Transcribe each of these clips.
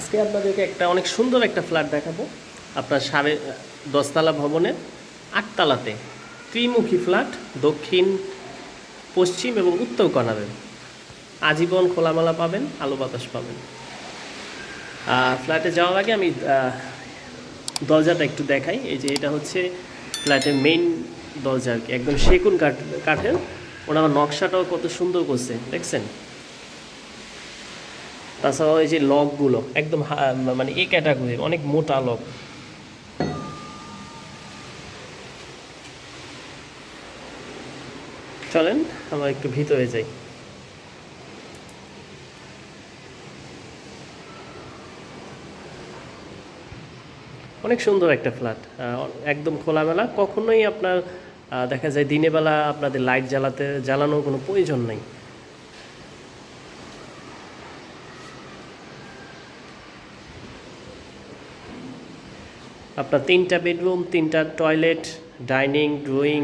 আজকে আপনাদেরকে একটা অনেক সুন্দর একটা ফ্ল্যাট দেখাবো। আপনার 10.5 তলা ভবনের 8 তলাতে ত্রিমুখী ফ্ল্যাট, দক্ষিণ, পশ্চিম এবং উত্তর কর্নারে আজীবন খোলামেলা পাবেন, আলো বাতাস পাবেন। ফ্ল্যাটে যাওয়ার আগে আমি দরজাটা একটু দেখাই। এই যে এটা হচ্ছে ফ্ল্যাটের মেইন দরজা আর কি, একদম সেগুন কাঠের। ওনার নকশাটাও কত সুন্দর করছে, দেখছেন? তাছাড়াও এই যে লকগুলো একদম মানে এই ক্যাটাগরি, অনেক মোটা লক। চলেন আমরা একটু ভিতরে যাই। অনেক সুন্দর একটা ফ্ল্যাট, একদম খোলামেলা। কখনোই আপনার দেখা যায় দিনের বেলা আপনাদের লাইট জ্বালানোর কোনো প্রয়োজন নেই। আপনার 3টা বেডরুম, 3টা টয়লেট, ডাইনিং, ড্রয়িং,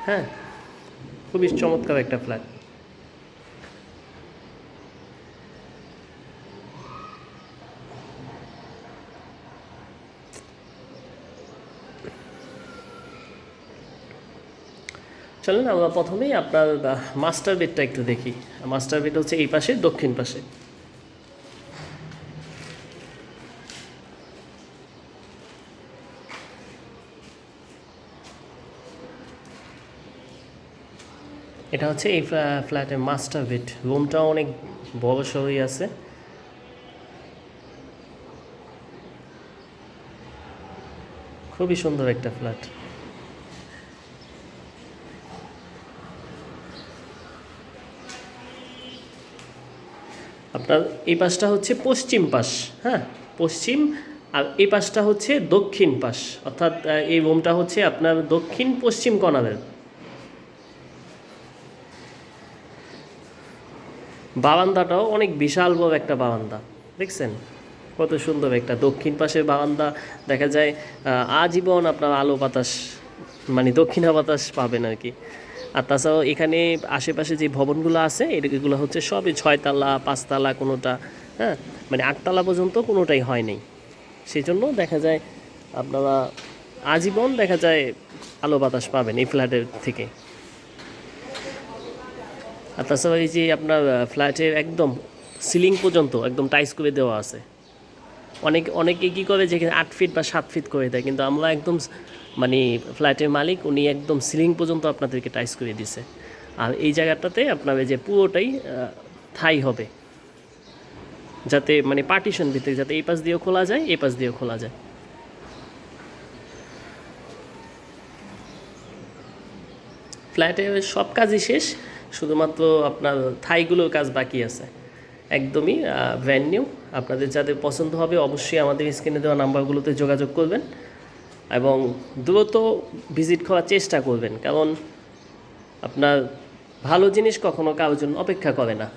হ্যাঁ, খুবই চমৎকার একটা ফ্ল্যাট। চলেন আমরা প্রথমেই আপনার মাস্টার বেডটা একটু দেখি। মাস্টার বেড হচ্ছে এই পাশে, দক্ষিণ পাশে। এটা হচ্ছে এই ফ্ল্যাটের মাস্টার বেড। রুমটাও অনেক বড় সড়ই আছে। খুবই সুন্দর একটা ফ্ল্যাট। আপনার এই পাশটা হচ্ছে পশ্চিম পাশ, হ্যাঁ, পশ্চিম। আর এই পাশটা হচ্ছে দক্ষিণ পাশ, অর্থাৎ এই রুমটা হচ্ছে আপনার দক্ষিণ পশ্চিম কর্নারের। বারান্দাটাও অনেক বিশাল বড় একটা বারান্দা, দেখছেন কত সুন্দর একটা দক্ষিণ পাশের বারান্দা। দেখা যায় আজীবন আপনার আলো বাতাস, মানে দক্ষিণা বাতাস পাবেন আর কি। আর তাছাড়াও এখানে আশেপাশে যে ভবনগুলো আছে এগুলো হচ্ছে সবই 6 তলা, 5 তলা, কোনোটা, হ্যাঁ, মানে 8 তলা পর্যন্ত কোনোটাই হয় নাই। সেই জন্য দেখা যায় আপনারা আজীবন দেখা যায় আলো বাতাস পাবেন এই ফ্ল্যাটের থেকে। আর তাছাড়া এই যে আপনার ফ্ল্যাটের একদম সিলিং পর্যন্ত একদম টাইস করে দেওয়া আছে। অনেকে কী করে যে 8 ফিট বা 7 ফিট করে দেয়, কিন্তু আমরা একদম মানে ফ্ল্যাটের মালিক উনি একদম সিলিং পর্যন্ত আপনাদেরকে টাইস করে দিছে। আর এই জায়গাটাতে আপনার যে পুরোটাই থাই হবে, যাতে মানে পার্টিশন ভিতরে, যাতে এই পাশ দিয়েও খোলা যায়, এই পাশ দিয়েও খোলা যায়। ফ্ল্যাটে সব কাজই শেষ, শুধুমাত্র আপনার থাইগুলোর কাজ বাকি আছে। একদমই ব্র্যান্ড নিউ। আপনাদের যাদের পছন্দ হবে অবশ্যই আমাদের স্ক্রিনে দেওয়া নাম্বারগুলোতে যোগাযোগ করবেন এবং দ্রুত ভিজিট করার চেষ্টা করবেন, কারণ আপনার ভালো জিনিস কখনো কারোর জন্য অপেক্ষা করে না।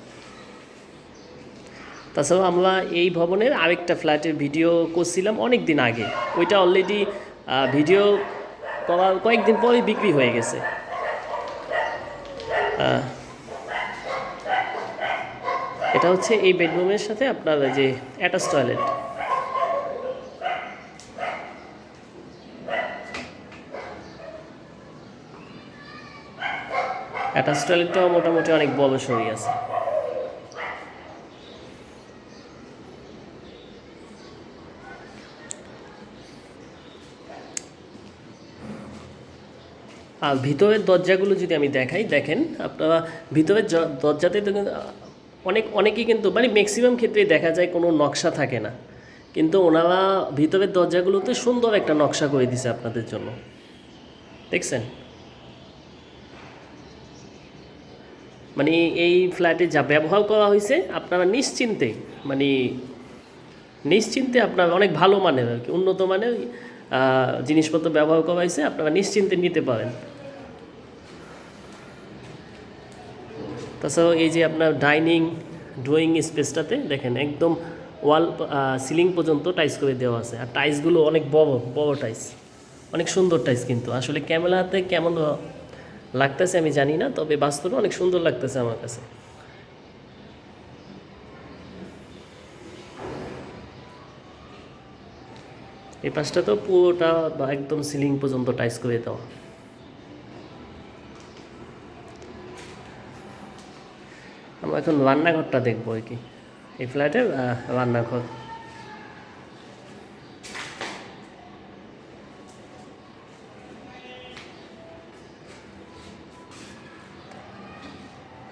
তাছাড়াও আমরা এই ভবনের আরেকটা ফ্ল্যাটের ভিডিও করছিলাম অনেক দিন আগে, ওইটা অলরেডি ভিডিও করার কয়েকদিন পরেই বিক্রি হয়ে গেছে। এটা হচ্ছে এই বেডরুমের সাথে আপনার যে অ্যাটাচ টয়লেট। অ্যাটাচ টয়লেটটাও মোটামুটি অনেক বড় সড়ি আছে। আর ভিতরের দরজাগুলো যদি আমি দেখাই, দেখেন আপনারা ভিতরের দরজাতে অনেকেই কিন্তু মানে ম্যাক্সিমাম ক্ষেত্রেই দেখা যায় কোনো নকশা থাকে না, কিন্তু ওনারা ভিতরের দরজাগুলোতে সুন্দর একটা নকশা করে দিছে আপনাদের জন্য, দেখছেন? মানে এই ফ্ল্যাটে যা ব্যবহার করা হয়েছে আপনারা নিশ্চিন্তে আপনার অনেক ভালো মানের আর কি, উন্নত মানের জিনিসপত্র ব্যবহার করা হয়েছে, আপনারা নিশ্চিন্তে নিতে পারেন। তাছাড়াও এই যে আপনার ডাইনিং, ড্রয়িং স্পেসটাতে দেখেন একদম ওয়াল সিলিং পর্যন্ত টাইস করে দেওয়া আছে। আর টাইসগুলো অনেক বড় বড় টাইস, অনেক সুন্দর টাইস। কিন্তু আসলে ক্যামেরাতে কেমন লাগতেছে আমি জানি না, তবে বাস্তবে অনেক সুন্দর লাগতেছে আমার কাছে। এই পাশটা তো পুরোটা একদম সিলিং পর্যন্ত টাইস করে দেওয়া। আমরা এখন রান্নাঘরটা দেখবো আর কি, এই ফ্ল্যাটের রান্নাঘর।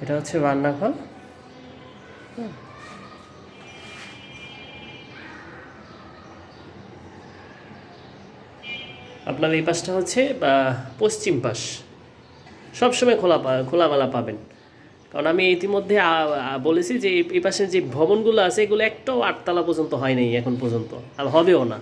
এটা হচ্ছে রান্নাঘর। আপনার এই পাশটা হচ্ছে পশ্চিম পাশ, সবসময় খোলামেলা পাবেন। কারণ আমি ইতিমধ্যে বলেছি যে এই পাশে যে ভবনগুলো আছে এগুলো একটাও 8 তলা পর্যন্ত হয় নাই এখন পর্যন্ত, আর হবেও না।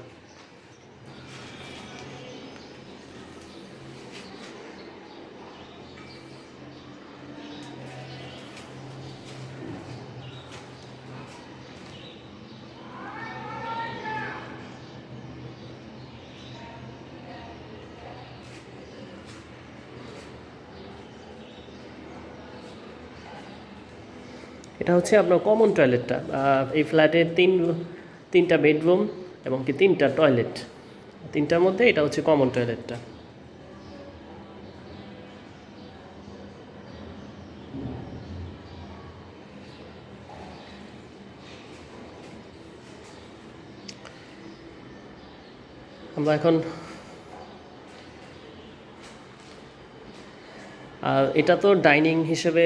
এটা হচ্ছে আপনার কমন টয়লেটটা। এই ফ্ল্যাটে তিনটা বেডরুম এবং কি 3টা টয়লেট, 3টার মধ্যে এটা হচ্ছে কমন টয়লেটটা। আমরা এখন আর এটা তো ডাইনিং হিসেবে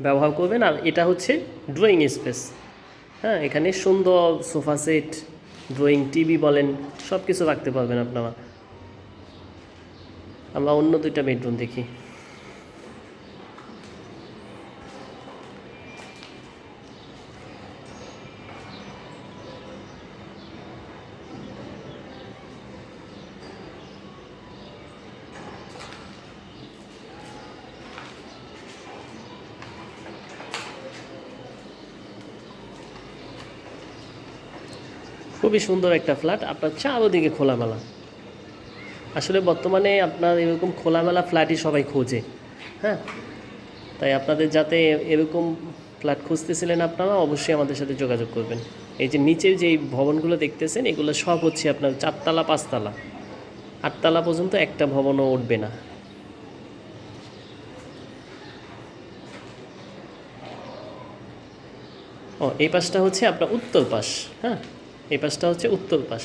ব্যবহার করবেন, আর এটা হচ্ছে ড্রয়িং স্পেস। হ্যাঁ, এখানে সুন্দর সোফা সেট, ড্রয়িং টিভি বলেন, সব কিছু রাখতে পারবেন আপনারা। আমরা অন্য 2টা বেডরুম দেখি। খুবই সুন্দর একটা ফ্ল্যাট, আপনার চারোদিকে খোলামেলা। আসলে বর্তমানে আপনার এরকম খোলামেলা ফ্ল্যাটই সবাই খোঁজে। হ্যাঁ, তাই আপনাদের যাতে এরকম ফ্ল্যাট খুঁজতেছিলেন আপনারা অবশ্যই আমাদের সাথে যোগাযোগ করবেন। এই যে নিচের যে ভবনগুলো দেখতেছেন এগুলো সব হচ্ছে আপনার 4 তলা 5 তলা, 8 তলা পর্যন্ত একটা ভবনও উঠবে না। ও, এই পাশটা হচ্ছে আপনার উত্তর পাশ। হ্যাঁ, এই পাশটা হচ্ছে উত্তর পাশ।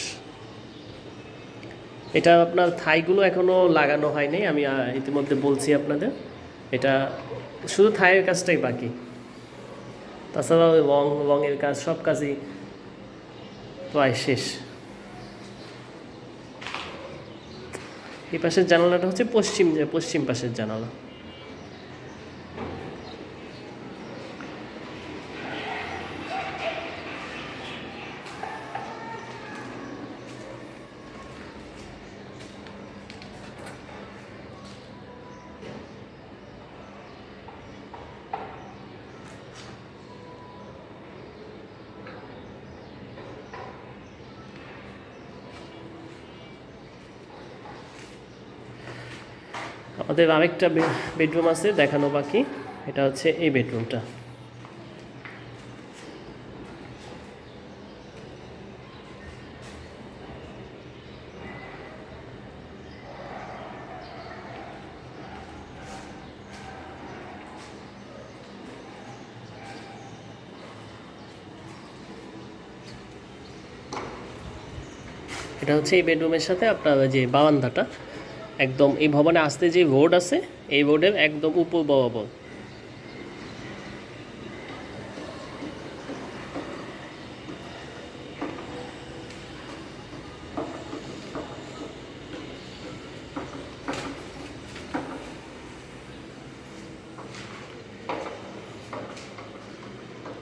এটা আপনার থাইগুলো এখনও লাগানো হয়নি, আমি ইতিমধ্যে বলছি আপনাদের। এটা শুধু থাইয়ের কাজটাই বাকি, তাছাড়াও রঙের কাজ, সব কাজই প্রায় শেষ। এই পাশের জানালাটা হচ্ছে পশ্চিম পাশের জানালা। আমাদের আরেকটা বেডরুম আছে দেখানো বাকি, এটা হচ্ছে এই বেডরুমটা। এটা হচ্ছে এই বেডরুমের সাথে আপনার যে বারান্দাটা, একদম এই ভবনে আসতে যে রোড আছে এই রোডের একদম উপর বরাবর।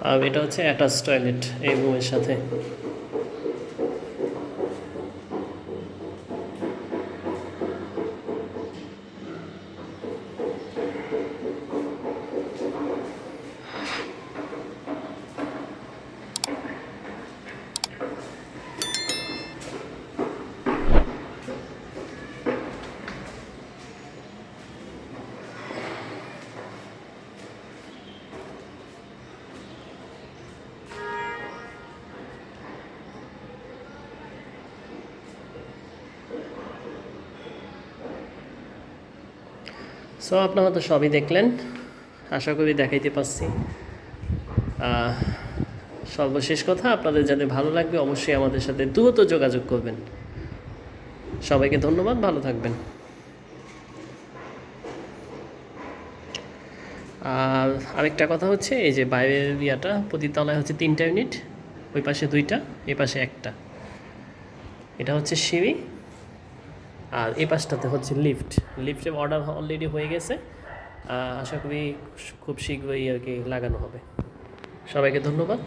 আর এটা হচ্ছে অ্যাটাচ টয়লেট এই রুমের সাথে। সো আপনারা তো সবই দেখলেন, আশা করি দেখাইতে পারছি। সর্বশেষ কথা, আপনাদের যাতে ভালো লাগবে অবশ্যই আমাদের সাথে দ্রুত যোগাযোগ করবেন। সবাইকে ধন্যবাদ, ভালো থাকবেন। আর আরেকটা কথা হচ্ছে, এই যে বাইরের ইয়াটা প্রতি তলায় হচ্ছে 3টা ইউনিট, ওই পাশে 2টা, এই পাশে একটা। এটা হচ্ছে সিঁড়ি, আর এই পাশটাতে হচ্ছে লিফট। লিফটের অর্ডার অলরেডি হয়ে গেছে, আশা করি খুব শীঘ্রই আর কি লাগানো হবে। সবাইকে ধন্যবাদ।